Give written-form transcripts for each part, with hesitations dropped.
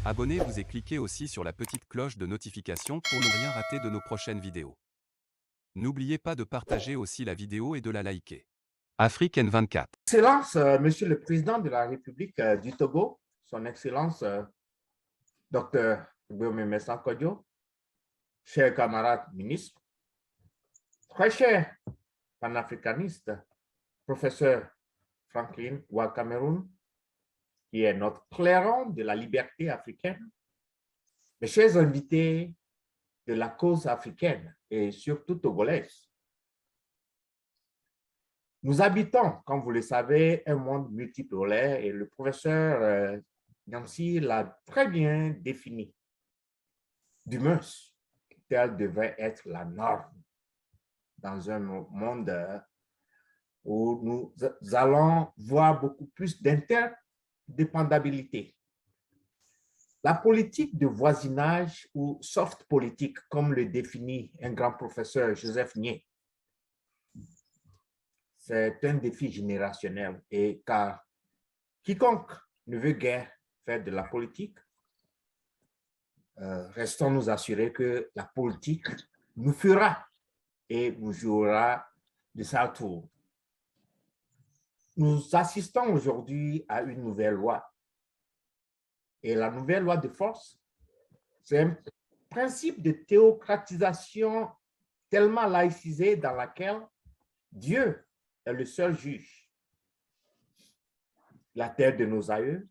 Abonnez-vous et cliquez aussi sur la petite cloche de notification pour ne rien rater de nos prochaines vidéos. N'oubliez pas de partager aussi la vidéo et de la liker. Afrique N24. Excellence, Monsieur le Président de la République du Togo, Son Excellence, Dr. Guillaume Messa Kodjo, chers camarades ministres, très chers panafricanistes, professeur Franklin Ouattara, qui est notre clairon de la liberté africaine, mes chers invités de la cause africaine et surtout togolaise. Nous habitons, comme vous le savez, un monde multipolaire et le professeur Nancy l'a très bien défini. Du moins, telle devrait être la norme dans un monde où nous allons voir beaucoup plus d'interdépendabilité. La politique de voisinage ou soft politique, comme le définit un grand professeur, Joseph Nye, c'est un défi générationnel et car quiconque ne veut guère faire de la politique, restons nous assurer que la politique nous fera et nous jouera de sa tour. Nous assistons aujourd'hui à une nouvelle loi. Et la nouvelle loi de force, c'est un principe de théocratisation tellement laïcisé dans laquelle Dieu est le seul juge. La terre de nos aïeux,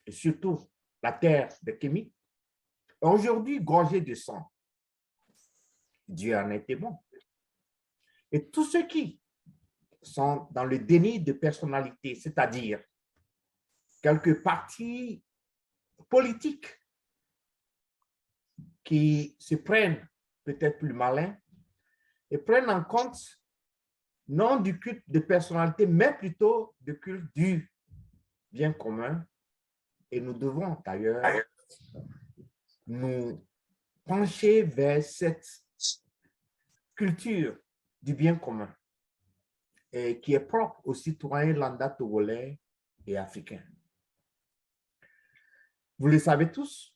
et surtout la terre de Kémy, est aujourd'hui gorgée de sang. Dieu en était bon. Et tous ceux qui sont dans le déni de personnalité, c'est-à-dire quelques partis politiques qui se prennent peut-être plus malins et prennent en compte non du culte de personnalité, mais plutôt du culte du bien commun. Et nous devons d'ailleurs nous pencher vers cette culture du bien commun et qui est propre aux citoyens lambda togolais et africains. Vous le savez tous,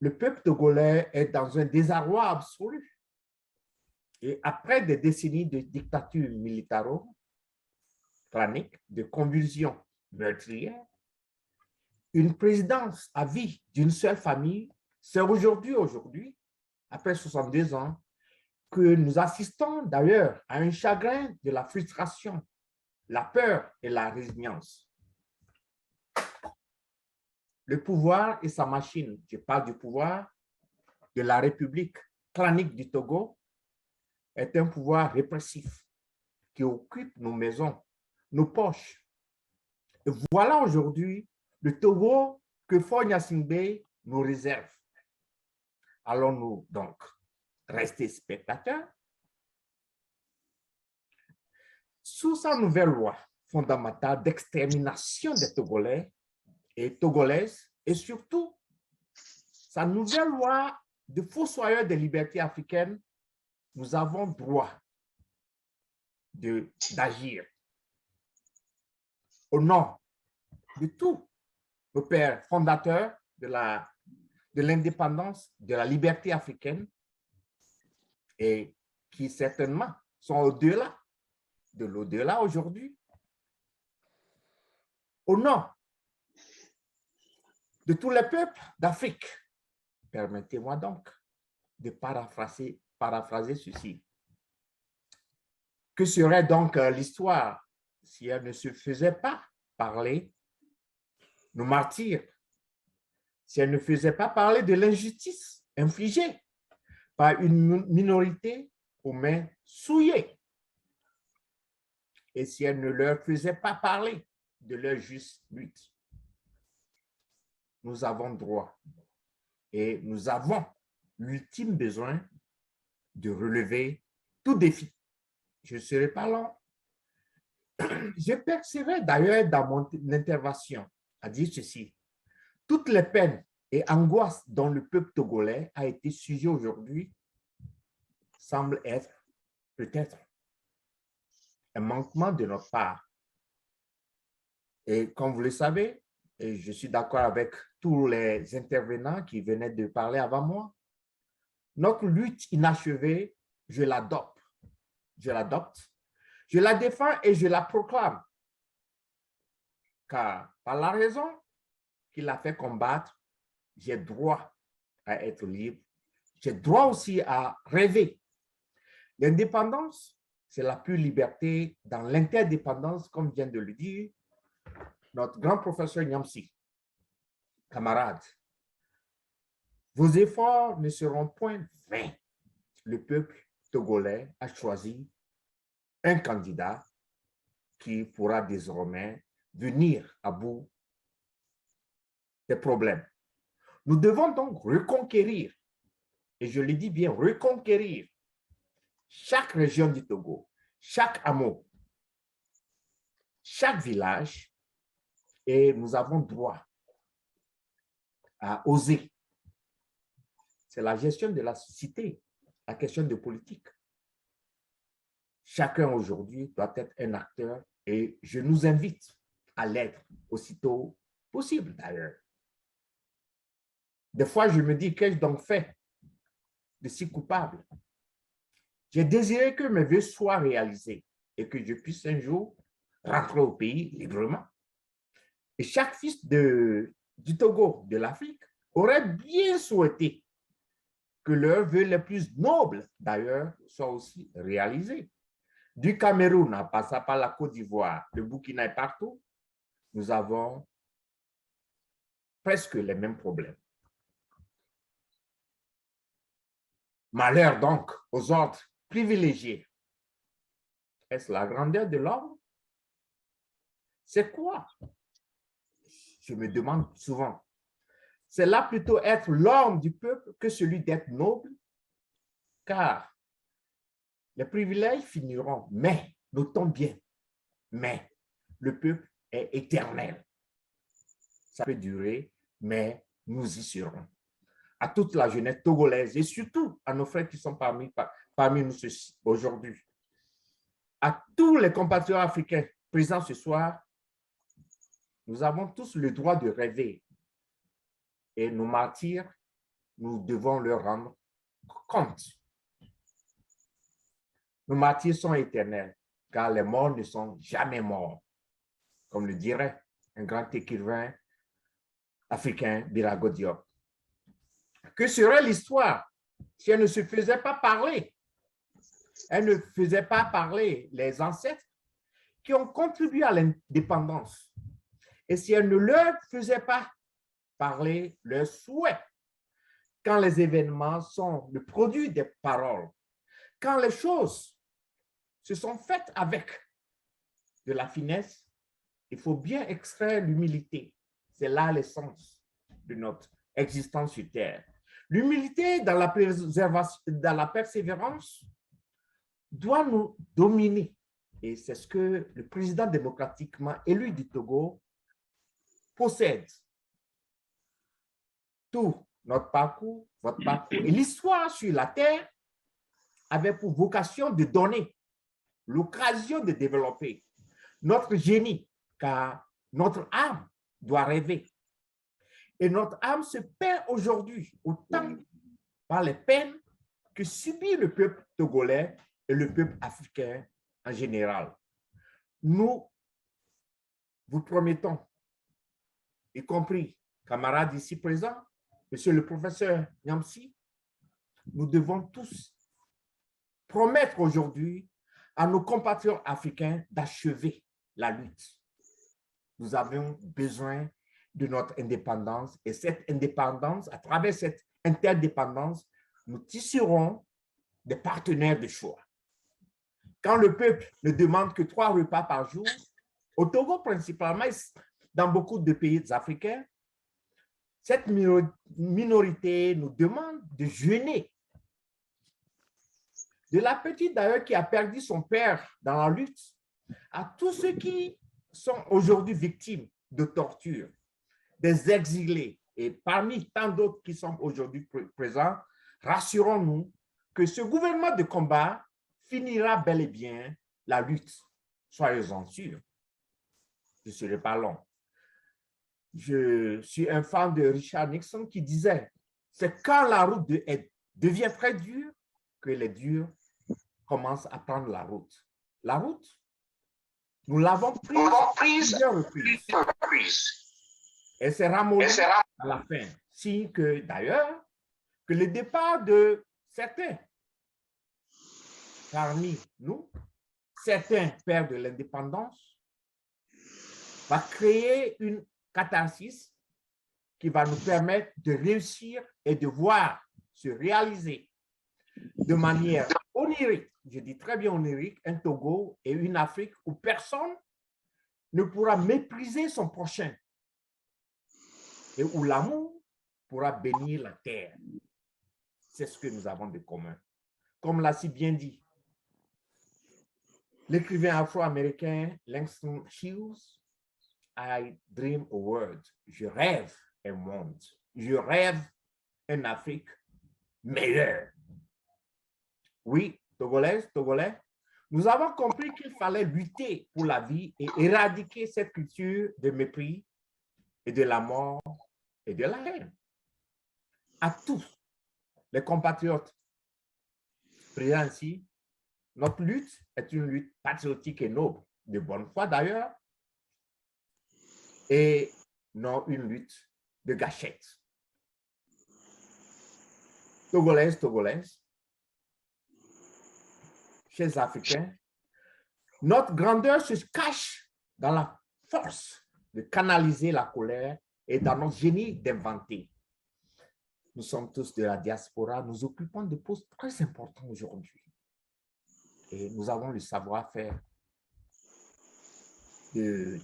le peuple togolais est dans un désarroi absolu. Et après des décennies de dictature militaro-clanique, de convulsions meurtrières, une présidence à vie d'une seule famille, c'est aujourd'hui, après 62 ans, que nous assistons d'ailleurs à un chagrin de la frustration, la peur et la résignance. Le pouvoir et sa machine, je parle du pouvoir de la République clanique du Togo, est un pouvoir répressif qui occupe nos maisons, nos poches. Et voilà aujourd'hui le Togo que Faure Gnassingbé nous réserve. Allons-nous donc rester spectateurs? Sous sa nouvelle loi fondamentale d'extermination des Togolais et Togolaises, et surtout sa nouvelle loi de fossoyeur des libertés africaines, nous avons droit d'agir au nom de tous nos pères fondateurs de l'indépendance, de la liberté africaine et qui certainement sont au-delà de l'au-delà aujourd'hui. Au nom de tous les peuples d'Afrique, permettez-moi donc de paraphraser ceci. Que serait donc l'histoire si elle ne se faisait pas parler nos martyrs, si elle ne faisait pas parler de l'injustice infligée par une minorité aux mains souillées, et si elle ne leur faisait pas parler de leur juste lutte? Nous avons droit et nous avons l'ultime besoin de relever tout défi. Je ne serai pas long. Je persévère d'ailleurs dans mon intervention à dire ceci. Toutes les peines et angoisses dont le peuple togolais a été sujet aujourd'hui semblent être peut-être un manquement de notre part. Et comme vous le savez, et je suis d'accord avec tous les intervenants qui venaient de parler avant moi, notre lutte inachevée, je l'adopte, je la défends et je la proclame. Car par la raison qui l'a fait combattre, j'ai droit à être libre, j'ai droit aussi à rêver. L'indépendance, c'est la pure liberté dans l'interdépendance, comme vient de le dire notre grand professeur Nyamsi. Camarades, vos efforts ne seront point vains. Le peuple togolais a choisi un candidat qui pourra désormais venir à bout des problèmes. Nous devons donc reconquérir, et je le dis bien, reconquérir chaque région du Togo, chaque hameau, chaque village, et nous avons droit à oser. C'est la gestion de la cité, la question de politique. Chacun aujourd'hui doit être un acteur et je nous invite à l'être aussitôt possible d'ailleurs. Des fois, je me dis, qu'ai-je donc fait de si coupable? J'ai désiré que mes vœux soient réalisés et que je puisse un jour rentrer au pays librement. Et chaque fils du Togo, de l'Afrique, aurait bien souhaité que leurs vœux les plus nobles, d'ailleurs, soient aussi réalisés. Du Cameroun en passant par la Côte d'Ivoire, le Burkina et partout, nous avons presque les mêmes problèmes. Malheur donc aux ordres privilégiés. Est-ce la grandeur de l'homme? C'est quoi? Je me demande souvent. C'est là plutôt être l'homme du peuple que celui d'être noble, car les privilèges finiront, mais, notons bien, mais le peuple est éternel. Ça peut durer, mais nous y serons. À toute la jeunesse togolaise et surtout à nos frères qui sont parmi nous aujourd'hui, à tous les compatriotes africains présents ce soir, nous avons tous le droit de rêver. Et nos martyrs, nous devons leur rendre compte. Nos martyrs sont éternels, car les morts ne sont jamais morts, comme le dirait un grand écrivain africain, Birago Diop. Que serait l'histoire si elle ne se faisait pas parler? Elle ne faisait pas parler les ancêtres qui ont contribué à l'indépendance. Et si elle ne leur faisait pas parler leurs souhaits, quand les événements sont le produit des paroles, quand les choses se sont faites avec de la finesse, il faut bien extraire l'humilité. C'est là l'essence de notre existence sur Terre. L'humilité dans la persévérance doit nous dominer. Et c'est ce que le président démocratiquement élu du Togo possède. Tout notre parcours, votre parcours et l'histoire sur la Terre avait pour vocation de donner l'occasion de développer notre génie, car notre âme doit rêver. Et notre âme se perd aujourd'hui autant par les peines que subit le peuple togolais et le peuple africain en général. Nous vous promettons, y compris camarades ici présents, monsieur le professeur Nyamsi, nous devons tous promettre aujourd'hui à nos compatriotes africains d'achever la lutte. Nous avons besoin de notre indépendance et cette indépendance, à travers cette interdépendance, nous tisserons des partenaires de choix. Quand le peuple ne demande que 3 repas par jour, au Togo principalement, dans beaucoup de pays africains, cette minorité nous demande de jeûner. De la petite d'ailleurs qui a perdu son père dans la lutte, à tous ceux qui sont aujourd'hui victimes de torture, des exilés, et parmi tant d'autres qui sont aujourd'hui présents, rassurons-nous que ce gouvernement de combat finira bel et bien la lutte. Soyez-en sûrs. Je ne serai pas long. je suis un fan de Richard Nixon qui disait, c'est quand la route devient très dure que les durs commencent à prendre la route. La route, nous l'avons prise plusieurs reprises. Elle s'est ramollie à la fin. Signe que, d'ailleurs, que le départ de certains parmi nous, certains pères de l'indépendance, va créer une catharsis qui va nous permettre de réussir et de voir se réaliser de manière onirique, je dis très bien onirique, un Togo et une Afrique où personne ne pourra mépriser son prochain et où l'amour pourra bénir la terre. C'est ce que nous avons de commun. Comme l'a si bien dit l'écrivain afro-américain Langston Hughes, I dream a world. Je rêve un monde. Je rêve une Afrique meilleure. Oui, Togolaises, Togolais, nous avons compris qu'il fallait lutter pour la vie et éradiquer cette culture de mépris et de la mort et de la haine. À tous les compatriotes présents ici, notre lutte est une lutte patriotique et noble, de bonne foi d'ailleurs, et non une lutte de gâchette. Togolaises, Togolaises, chers Africains, notre grandeur se cache dans la force de canaliser la colère et dans notre génie d'inventer. Nous sommes tous de la diaspora, nous occupons des postes très importants aujourd'hui. Et nous avons le savoir-faire de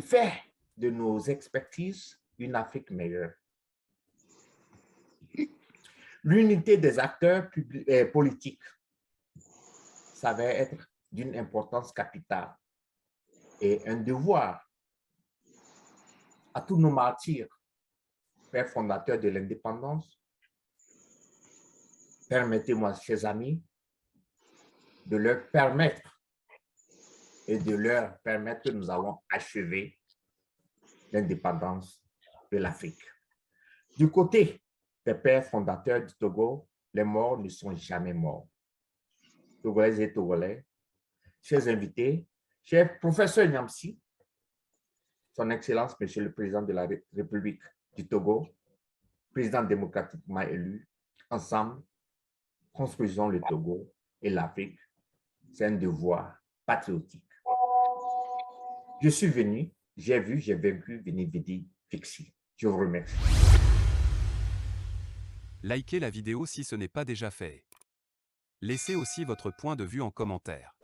faire de nos expertises une Afrique meilleure. L'unité des acteurs politiques, ça va être d'une importance capitale et un devoir à tous nos martyrs, pères fondateurs de l'indépendance. Permettez-moi, chers amis, de leur permettre que nous avons achevé l'indépendance de l'Afrique. Du côté des pères fondateurs du Togo, les morts ne sont jamais morts. Togolaises et Togolais, chers invités, cher professeur Nyamsi, son Excellence, Monsieur le Président de la République du Togo, président démocratiquement élu, ensemble, construisons le Togo et l'Afrique. C'est un devoir patriotique. Je suis venu, j'ai vu, j'ai vaincu, Veni Vidi Vixi. Je vous remercie. Likez la vidéo si ce n'est pas déjà fait. Laissez aussi votre point de vue en commentaire.